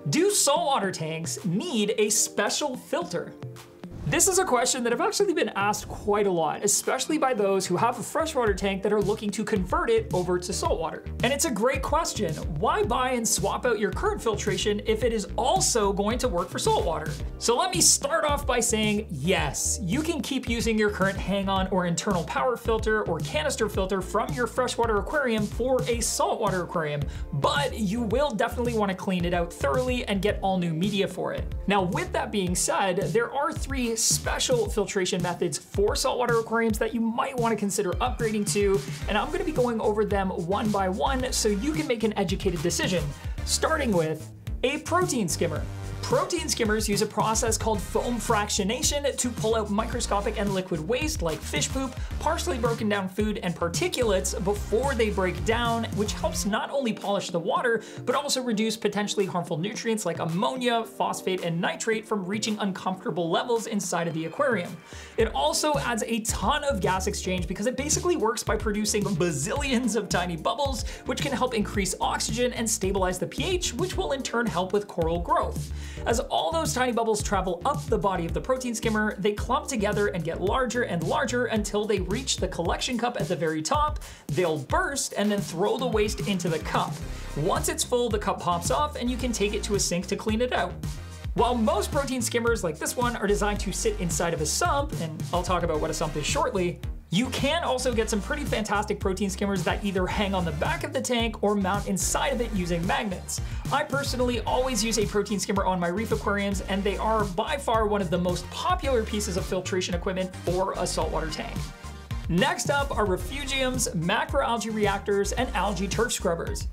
Do saltwater tanks need a special filter? This is a question that I've actually been asked quite a lot, especially by those who have a freshwater tank that are looking to convert it over to saltwater. And it's a great question. Why buy and swap out your current filtration if it is also going to work for saltwater? So let me start off by saying, yes, you can keep using your current hang-on or internal power filter or canister filter from your freshwater aquarium for a saltwater aquarium, but you will definitely want to clean it out thoroughly and get all new media for it. Now, with that being said, there are 3 special filtration methods for saltwater aquariums that you might want to consider upgrading to, and I'm going to be going over them one by one so you can make an educated decision, starting with a protein skimmer. Protein skimmers use a process called foam fractionation to pull out microscopic and liquid waste like fish poop, partially broken down food, and particulates before they break down, which helps not only polish the water, but also reduce potentially harmful nutrients like ammonia, phosphate, and nitrate from reaching uncomfortable levels inside of the aquarium. It also adds a ton of gas exchange because it basically works by producing bazillions of tiny bubbles, which can help increase oxygen and stabilize the pH, which will in turn help with coral growth. As all those tiny bubbles travel up the body of the protein skimmer, they clump together and get larger and larger until they reach the collection cup at the very top. They'll burst and then throw the waste into the cup. Once it's full, the cup pops off and you can take it to a sink to clean it out. While most protein skimmers like this one are designed to sit inside of a sump, and I'll talk about what a sump is shortly, you can also get some pretty fantastic protein skimmers that either hang on the back of the tank or mount inside of it using magnets. I personally always use a protein skimmer on my reef aquariums, and they are by far one of the most popular pieces of filtration equipment for a saltwater tank. Next up are refugiums, macroalgae reactors, and algae turf scrubbers.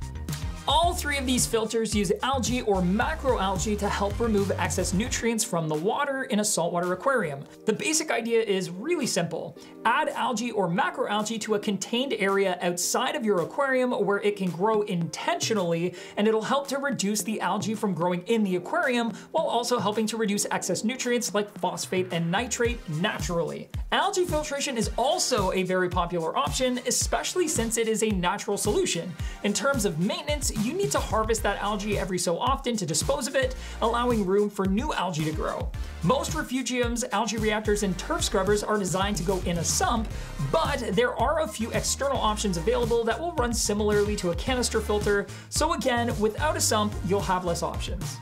All 3 of these filters use algae or macroalgae to help remove excess nutrients from the water in a saltwater aquarium. The basic idea is really simple. Add algae or macroalgae to a contained area outside of your aquarium where it can grow intentionally, and it'll help to reduce the algae from growing in the aquarium while also helping to reduce excess nutrients like phosphate and nitrate naturally. Algae filtration is also a very popular option, especially since it is a natural solution. In terms of maintenance, you need to harvest that algae every so often to dispose of it, allowing room for new algae to grow. Most refugiums, algae reactors, and turf scrubbers are designed to go in a sump, but there are a few external options available that will run similarly to a canister filter, so again, without a sump, you'll have less options.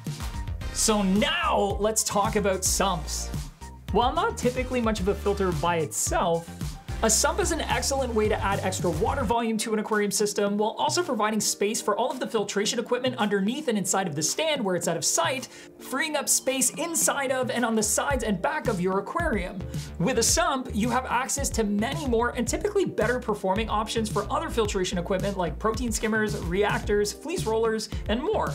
So now let's talk about sumps. While not typically much of a filter by itself, a sump is an excellent way to add extra water volume to an aquarium system while also providing space for all of the filtration equipment underneath and inside of the stand where it's out of sight, freeing up space inside of and on the sides and back of your aquarium. With a sump, you have access to many more and typically better performing options for other filtration equipment like protein skimmers, reactors, fleece rollers, and more.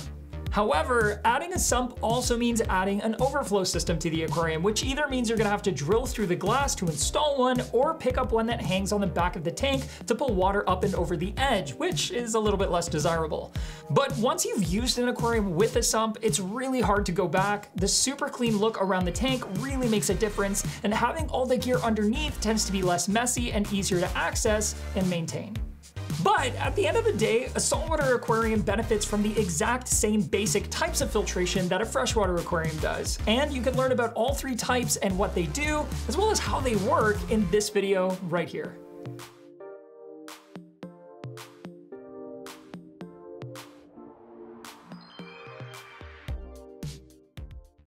However, adding a sump also means adding an overflow system to the aquarium, which either means you're gonna have to drill through the glass to install one or pick up one that hangs on the back of the tank to pull water up and over the edge, which is a little bit less desirable. But once you've used an aquarium with a sump, it's really hard to go back. The super clean look around the tank really makes a difference, and having all the gear underneath tends to be less messy and easier to access and maintain. But at the end of the day, a saltwater aquarium benefits from the exact same basic types of filtration that a freshwater aquarium does. And you can learn about all 3 types and what they do, as well as how they work in this video right here.